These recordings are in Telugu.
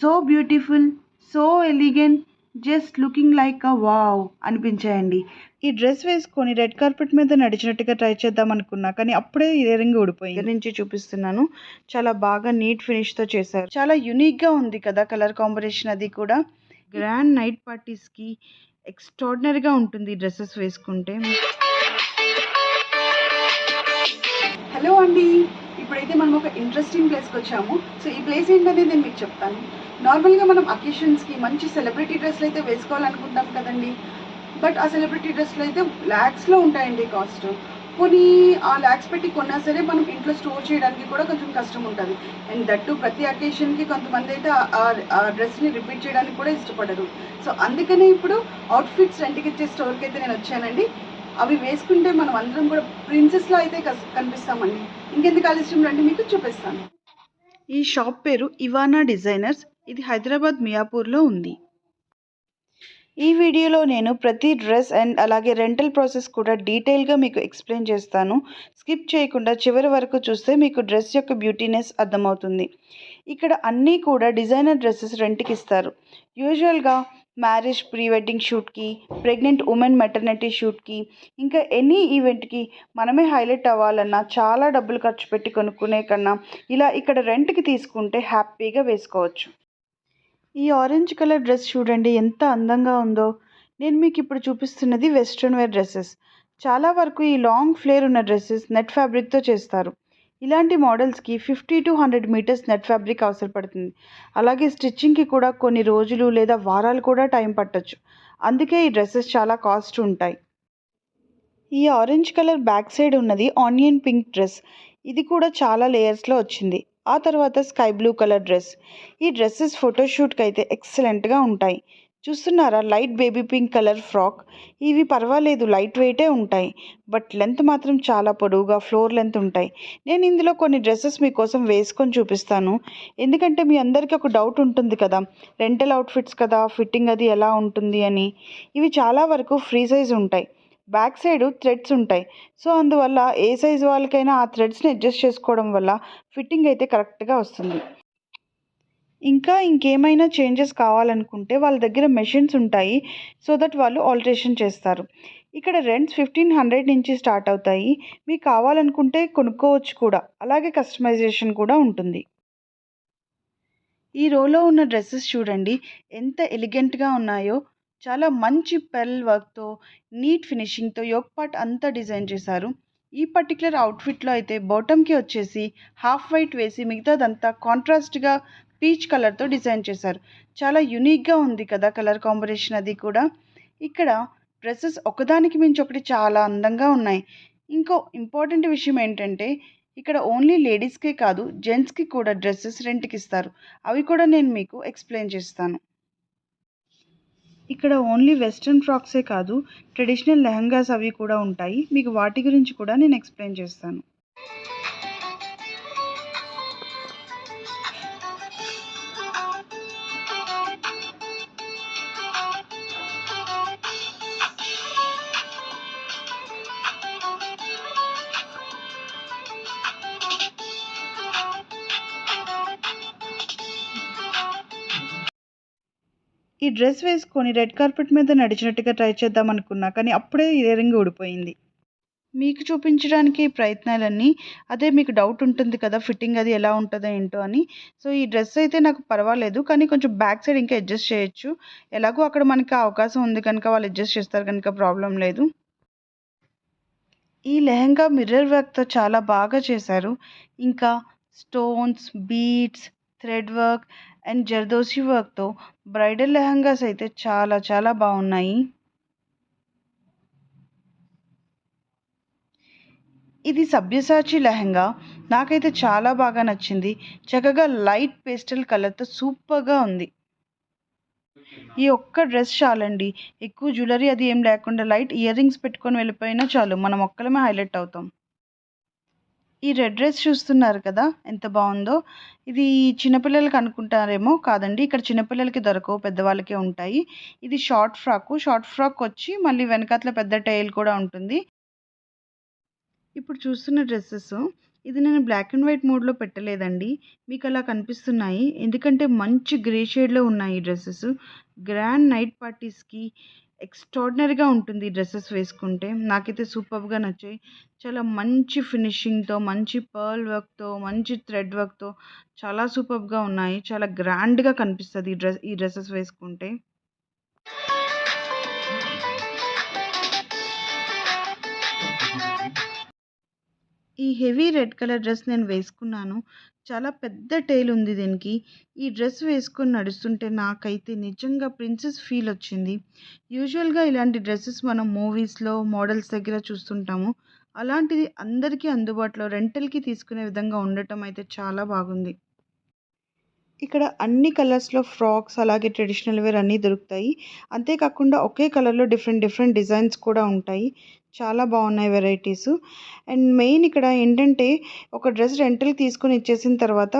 So beautiful, so elegant, just looking like a wow అనిపించాయండి. ఈ డ్రెస్ వేసుకొని రెడ్ కార్పెట్ మీద నడిచినట్టుగా ట్రై చేద్దాం అనుకున్నా, కానీ అప్పుడే ఇయర్ రింగ్ ఊడిపోయింది. దగ్గర నుంచి చూపిస్తున్నాను. చాలా బాగా నీట్ ఫినిష్తో చేశారు. చాలా యూనిక్గా ఉంది కదా కలర్ కాంబినేషన్. అది కూడా గ్రాండ్ నైట్ పార్టీస్కి ఎక్స్ట్రాడినరీగా ఉంటుంది డ్రెస్సెస్ వేసుకుంటే. హలో అండి, ఇప్పుడైతే మనం ఒక ఇంట్రెస్టింగ్ ప్లేస్కి వచ్చాము. సో ఈ ప్లేస్ ఏంటనేది నేను మీకు చెప్తాను. నార్మల్గా మనం అకేషన్స్కి మంచి సెలబ్రిటీ డ్రెస్లు అయితే వేసుకోవాలనుకుంటాం కదండి. బట్ ఆ సెలబ్రిటీ డ్రెస్లు అయితే ల్యాక్స్లో ఉంటాయండి కాస్ట్. కొన్ని ఆ ల్యాక్స్ పెట్టి కొన్నా సరే మనం ఇంట్లో స్టోర్ చేయడానికి కూడా కొంచెం కష్టం ఉంటుంది. అండ్ దట్టు ప్రతి అకేషన్కి కొంతమంది అయితే ఆ డ్రెస్ని రిపీట్ చేయడానికి కూడా ఇష్టపడరు. సో అందుకనే ఇప్పుడు అవుట్ఫిట్స్ రెంట్కి ఇచ్చే స్టోర్కి అయితే నేను వచ్చానండి. అవి వేసుకుంటే మనం అందరం కూడా ప్రిన్సెస్లో అయితే కనిపిస్తామండి. ఇంకెందుకు ఆలస్యం, రండి మీకు చూపిస్తాను. ఈ షాప్ పేరు ఇవానా డిజైనర్స్. ఇది హైదరాబాద్ మియాపూర్లో ఉంది. ఈ వీడియోలో నేను ప్రతి డ్రెస్ అండ్ అలాగే రెంటల్ ప్రాసెస్ కూడా డీటెయిల్గా మీకు ఎక్స్ప్లెయిన్ చేస్తాను. స్కిప్ చేయకుండా చివరి వరకు చూస్తే మీకు డ్రెస్ యొక్క బ్యూటీనెస్ అర్థమవుతుంది. ఇక్కడ అన్నీ కూడా డిజైనర్ డ్రెస్సెస్ రెంట్కి ఇస్తారు. యూజువల్గా మ్యారేజ్, ప్రీ వెడ్డింగ్ షూట్కి, ప్రెగ్నెంట్ ఉమెన్ మెటర్నిటీ షూట్కి, ఇంకా ఎనీ ఈవెంట్కి మనమే హైలైట్ అవ్వాలన్నా చాలా డబ్బులు ఖర్చు పెట్టి కొనుక్కునే కన్నా ఇలా ఇక్కడ రెంట్కి తీసుకుంటే హ్యాపీగా వేసుకోవచ్చు. ఈ ఆరెంజ్ కలర్ డ్రెస్ చూడండి ఎంత అందంగా ఉందో. నేను మీకు ఇప్పుడు చూపిస్తున్నది వెస్ట్రన్ వేర్ డ్రెస్సెస్. చాలా వరకు ఈ లాంగ్ ఫ్లేర్ ఉన్న డ్రెస్సెస్ నెట్ ఫ్యాబ్రిక్తో చేస్తారు. ఇలాంటి మోడల్స్కి 50 to 100 మీటర్స్ నెట్ ఫ్యాబ్రిక్ అవసరపడుతుంది. అలాగే స్టిచ్చింగ్కి కూడా కొన్ని రోజులు లేదా వారాలు కూడా టైం పట్టొచ్చు. అందుకే ఈ డ్రెస్సెస్ చాలా కాస్ట్ ఉంటాయి. ఈ ఆరెంజ్ కలర్ బ్యాక్ సైడ్ ఉన్నది ఆనియన్ పింక్ డ్రెస్. ఇది కూడా చాలా లేయర్స్లో వచ్చింది. ఆ తర్వాత స్కై బ్లూ కలర్ డ్రెస్. ఈ డ్రెస్సెస్ ఫోటోషూట్కి అయితే ఎక్సలెంట్గా ఉంటాయి. చూస్తున్నారా, light baby pink colour frock. ఇవి పర్వాలేదు, లైట్ వెయిటే ఉంటాయి. బట్ లెంత్ మాత్రం చాలా పొడవుగా ఫ్లోర్ లెంత్ ఉంటాయి. నేను ఇందులో కొన్ని డ్రెస్సెస్ మీకోసం వేసుకొని చూపిస్తాను. ఎందుకంటే మీ అందరికీ ఒక డౌట్ ఉంటుంది కదా, రెంటల్ అవుట్ఫిట్స్ కదా, ఫిట్టింగ్ అది ఎలా ఉంటుంది అని. ఇవి చాలా వరకు ఫ్రీ సైజ్ ఉంటాయి. బ్యాక్ సైడ్ థ్రెడ్స్ ఉంటాయి. సో అందువల్ల ఏ సైజు వాళ్ళకైనా ఆ థ్రెడ్స్ని అడ్జస్ట్ చేసుకోవడం వల్ల ఫిట్టింగ్ అయితే కరెక్ట్గా వస్తుంది. ఇంకా ఇంకేమైనా చేంజెస్ కావాలనుకుంటే వాళ్ళ దగ్గర మెషిన్స్ ఉంటాయి. సో దట్ వాళ్ళు ఆల్టరేషన్ చేస్తారు. ఇక్కడ రెంట్స్ 1500 నుంచి స్టార్ట్ అవుతాయి. మీకు కావాలనుకుంటే కొనుక్కోవచ్చు కూడా. అలాగే కస్టమైజేషన్ కూడా ఉంటుంది. ఈ రోలో ఉన్న డ్రెస్సెస్ చూడండి ఎంత ఎలిగెంట్గా ఉన్నాయో. చాలా మంచి పెర్ల్ వర్క్తో, నీట్ ఫినిషింగ్తో యోక్ పార్ట్ అంతా డిజైన్ చేశారు. ఈ పర్టికులర్ అవుట్ఫిట్లో అయితే బాటమ్కి వచ్చేసి హాఫ్ వైట్ వేసి మిగతాదంతా కాంట్రాస్ట్గా పీచ్ కలర్తో డిజైన్ చేశారు. చాలా యూనిక్గా ఉంది కదా కలర్ కాంబినేషన్. అది కూడా ఇక్కడ డ్రెస్సెస్ ఒకదానికి మించి ఒకటి చాలా అందంగా ఉన్నాయి. ఇంకో ఇంపార్టెంట్ విషయం ఏంటంటే ఇక్కడ ఓన్లీ లేడీస్కే కాదు, జెంట్స్కి కూడా డ్రెస్సెస్ రెంట్కి ఇస్తారు. అవి కూడా నేను మీకు ఎక్స్ప్లెయిన్ చేస్తాను. ఇక్కడ ఓన్లీ వెస్ట్రన్ ఫ్రాక్సే కాదు, ట్రెడిషనల్ లెహంగాస్ అవి కూడా ఉంటాయి. మీకు వాటి గురించి కూడా నేను ఎక్స్ప్లెయిన్ చేస్తాను. ఈ డ్రెస్ వేసుకొని రెడ్ కార్పెట్ మీద నడిచినట్టుగా ట్రై చేద్దాం అనుకున్నా, కానీ అప్పుడే ఇయర్ రింగ్ ఊడిపోయింది. మీకు చూపించడానికి ఈ ప్రయత్నాలన్నీ. అదే మీకు డౌట్ ఉంటుంది కదా ఫిట్టింగ్ అది ఎలా ఉంటుందో ఏంటో అని. సో ఈ డ్రెస్ అయితే నాకు పర్వాలేదు, కానీ కొంచెం బ్యాక్ సైడ్ ఇంకా అడ్జస్ట్ చేయొచ్చు. ఎలాగో అక్కడ మనకి అవకాశం ఉంది కనుక వాళ్ళు అడ్జస్ట్ చేస్తారు కనుక ప్రాబ్లం లేదు. ఈ లెహంగా మిర్రర్ వర్క్తో చాలా బాగా చేశారు. ఇంకా stones, beads, thread work and zardozi వర్క్తో బ్రైడల్ లెహంగాస్ అయితే చాలా చాలా బాగున్నాయి. ఇది సబ్యసాచి లెహంగా. నాకైతే చాలా బాగా నచ్చింది. చక్కగా లైట్ పేస్టల్ కలర్తో సూపర్గా ఉంది. ఈ ఒక్క డ్రెస్ చాలండి. ఎక్కువ జ్యువెలరీ అది ఏం లేకుండా లైట్ ఇయర్ రింగ్స్ పెట్టుకొని వెళ్ళిపోయినా చాలు, మనం ఒక్కలమే హైలైట్ అవుతాం. ఈ రెడ్ డ్రెస్ చూస్తున్నారు కదా ఎంత బాగుందో. ఇది చిన్నపిల్లలకి అనుకుంటారేమో, కాదండి, ఇక్కడ చిన్నపిల్లలకి దొరకవు, పెద్దవాళ్ళకే ఉంటాయి. ఇది షార్ట్ ఫ్రాక్ వచ్చి మళ్ళీ వెనకాతల పెద్ద టైల్ కూడా ఉంటుంది. ఇప్పుడు చూస్తున్న డ్రెస్సెస్ ఇది నేను బ్లాక్ అండ్ వైట్ మోడ్‌లో పెట్టలేదండి. మీకలా కనిపిస్తున్నాయి. ఎందుకంటే మంచి గ్రే షేడ్‌లో ఉన్నాయి ఈ డ్రెసెస్. గ్రాండ్ నైట్ పార్టీస్‌కి ఎక్స్ట్రార్డినరీగా ఉంటుంది ఈ డ్రెసెస్ వేసుకుంటే. నాకైతే సూపర్బ్‌గా నచ్చాయి. చాలా మంచి ఫినిషింగ్‌తో, మంచి పర్ల్ వర్క్‌తో, మంచి థ్రెడ్ వర్క్‌తో చాలా సూపర్బ్‌గా ఉన్నాయి. చాలా గ్రాండ్‌గా కనిపిస్తది ఈ డ్రెసెస్ వేసుకుంటే. ఈ హెవీ రెడ్ కలర్ డ్రెస్ నేను వేసుకున్నాను. చాలా పెద్ద టెయిల్ ఉంది దీనికి. ఈ డ్రెస్ వేసుకొని నడుస్తుంటే నాకైతే నిజంగా ప్రిన్సెస్ ఫీల్ వచ్చింది. యూజువల్‌గా ఇలాంటి డ్రెసెస్ మనం మూవీస్‌లో, మోడల్స్ దగ్గర చూస్తుంటాము. అలాంటిది అందరికీ అందుబాటులో రెంటల్‌కి తీసుకునే విధంగా ఉండటం అయితే చాలా బాగుంది. ఇక్కడ అన్ని కలర్స్‌లో ఫ్రాక్స్ అలాగే ట్రెడిషనల్ వేర్ అన్నీ దొరుకుతాయి. అంతే కాకుండా ఒకే కలర్‌లో డిఫరెంట్ డిఫరెంట్ డిజైన్స్ కూడా ఉంటాయి. చాలా బాగున్నాయి వెరైటీసు. అండ్ మెయిన్ ఇక్కడ ఏంటంటే ఒక డ్రెస్ రెంటల్‌కి తీసుకొని ఇచ్చేసిన తర్వాత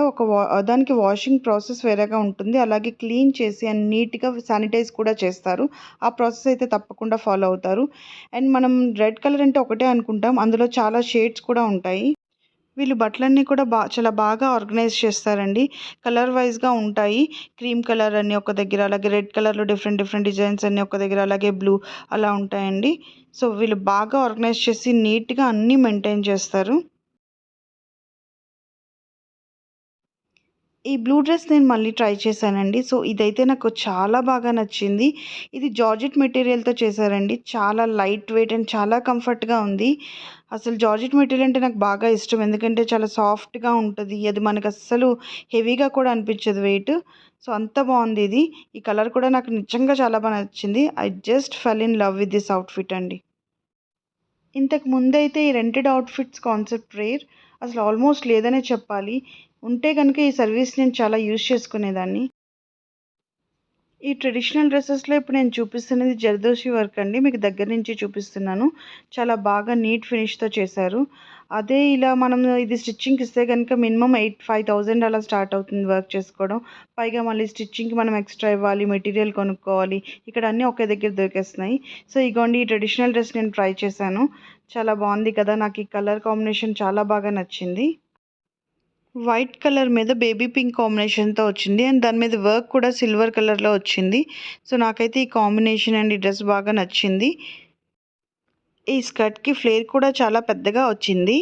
దానికి వాషింగ్ ప్రాసెస్ వేరేగా ఉంటుంది. అలాగే క్లీన్ చేసి అండ్ నీట్‌గా శానిటైజ్ కూడా చేస్తారు. ఆ ప్రాసెస్ అయితే తప్పకుండా ఫాలో అవుతారు. అండ్ మనం రెడ్ కలర్ అంటే ఒకటే అనుకుంటాం. అందులో చాలా షేడ్స్ కూడా ఉంటాయి. వీళ్ళు బట్టలన్నీ కూడా చాలా బాగా ఆర్గనైజ్ చేస్తారండి. కలర్ వైస్‌గా ఉంటాయి. క్రీమ్ కలర్ అని ఒక దగ్గర, అలాగే రెడ్ కలర్‌లో డిఫరెంట్ డిఫరెంట్ డిజైన్స్ అన్నీ ఒక దగ్గర, అలాగే బ్లూ అలా ఉంటాయండి. సో, వీళ్ళు బాగా ఆర్గనైజ్ చేసి నీట్‌గా అన్నీ మెయింటైన్ చేస్తారు. ఈ బ్లూ డ్రెస్ నేను మళ్ళీ ట్రై చేశానండి. సో, ఇదైతే నాకు చాలా బాగా నచ్చింది. ఇది జార్జెట్ మెటీరియల్‌తో చేశారండి. చాలా లైట్ వెయిట్ అండ్ చాలా కంఫర్ట్‌గా ఉంది. అసలు జార్జెట్ మెటీరియల్ అంటే నాకు బాగా ఇష్టం. ఎందుకంటే చాలా సాఫ్ట్‌గా ఉంటది. అది మనకస్సలు హెవీగా కూడా అనిపించదు వెయిట్. సో, అంత బావుంది ఇది. ఈ కలర్ కూడా నాకు నిజంగా చాలా నచ్చింది. I just fell in love with this outfit అండి. ఇంతకు ముందైతే ఈ రెంటెడ్ అవుట్‌ఫిట్స్ కాన్సెప్ట్ రేర్. అసలు ఆల్మోస్ట్ లేదనే చెప్పాలి. ఉంటే గనుక ఈ సర్వీస్ నేను చాలా యూజ్ చేసుకునేదాన్ని. ఈ ట్రెడిషనల్ డ్రెసెస్‌లో ఇప్పుడు నేను చూపిస్తున్నది జర్దోసి వర్క్ అండి. మీకు దగ్గర నుంచి చూపిస్తున్నాను. చాలా బాగా నీట్ ఫినిష్‌తో చేశారు. అదే ఇలా మనం ఇది స్టిచ్చింగ్‌కి ఇస్తే గనుక మినిమమ్ 5,000 అలా స్టార్ట్ అవుతుంది వర్క్ చేసుకోవడం. పైగా మళ్ళీ స్టిచ్చింగ్‌కి మనం ఎక్స్‌ట్రా ఇవ్వాలి, మెటీరియల్ కొనుక్కోవాలి. ఇక్కడ అన్నీ ఒకే దగ్గర దొరికేస్తున్నాయి. సో, ఇగోండి ఈ ట్రెడిషనల్ డ్రెస్ నేను ట్రై చేశాను. చాలా బావుంది కదా! నాకు ఈ కలర్ కాంబినేషన్ చాలా బాగా నచ్చింది. వైట్ కలర్ మీద బేబీ పింక్ కాంబినేషన్‌తో వచ్చింది. అండ్ దాని మీద వర్క్ కూడా సిల్వర్ కలర్‌లో వచ్చింది. సో, నాకైతే ఈ కాంబినేషన్ అండ్ ఈ డ్రెస్ బాగా నచ్చింది. ఈ స్కర్ట్‌కి ఫ్లేర్ కూడా చాలా పెద్దగా వచ్చింది.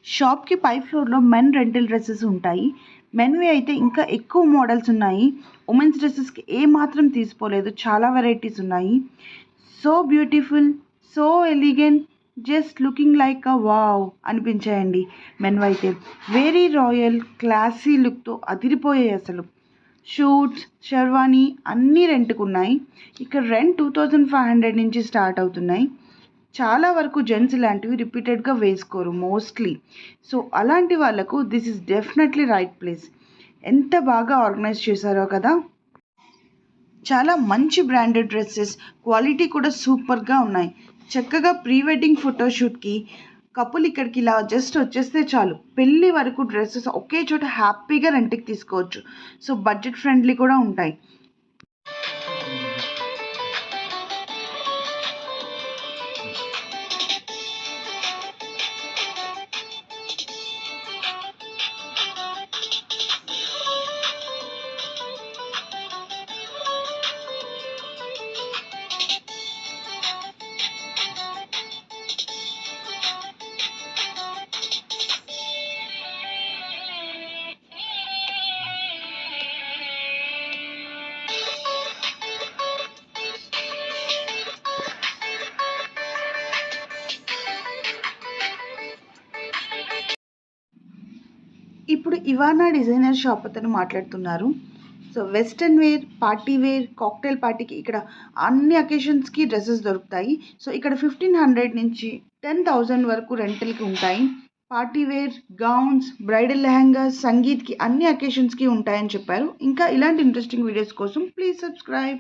షాప్‌కి పై ఫ్లోర్‌లో మెన్ రెంటల్ డ్రెసెస్ ఉంటాయి. మెన్‌వి అయితే ఇంకా ఎక్కువ మోడల్స్ ఉన్నాయి. ఉమెన్స్ డ్రెసెస్‌కి ఏమాత్రం తీసిపోలేదు. చాలా వెరైటీస్ ఉన్నాయి. So beautiful, so elegant, just looking like a wow అనిపించాయండి మెన్‌వైతే. వెరీ రాయల్, క్లాసీ లుక్‌తో అదిరిపోయాయి అసలు. షూట్స్, షెర్వానీ అన్నీ రెంట్‌కున్నాయి. ఇక్కడ రెంట్ 2500 నుంచి స్టార్ట్ అవుతున్నాయి. చాలా వరకు జెంట్స్ ఇలాంటివి రిపీటెడ్‌గా వేసుకోరు మోస్ట్‌లీ. సో, అలాంటి వాళ్ళకు this is definitely right place. ఎంత బాగా ఆర్గనైజ్ చేశారో కదా! చాలా మంచి బ్రాండెడ్ డ్రెసెస్, క్వాలిటీ కూడా సూపర్‌గా ఉన్నాయి. చక్కగా ప్రీ వెడ్డింగ్ ఫోటోషూట్‌కి కపుల్ ఇక్కడికి ఇలా జస్ట్ వచ్చేస్తే చాలు, పెళ్ళి వరకు డ్రెస్సెస్ ఒకే చోట హ్యాపీగా రెంట్కి తీసుకోవచ్చు. సో బడ్జెట్ ఫ్రెండ్లీ కూడా ఉంటాయి. ఇప్పుడు ఇవానా డిజైనర్ షాప్ అతను మాట్లాడుతున్నారు. So western wear, party wear, cocktail పార్టీకి ఇక్కడ అన్ని అకేషన్స్కి డ్రెస్సెస్ దొరుకుతాయి. సో ఇక్కడ 1500 నుంచి 10,000 వరకు రెంటల్కి ఉంటాయి. Party wear, gowns, bridal lehengas, సంగీత్కి అన్ని అకేషన్స్కి ఉంటాయని చెప్పారు. ఇంకా ఇలాంటి ఇంట్రెస్టింగ్ వీడియోస్ కోసం ప్లీజ్ సబ్స్క్రైబ్.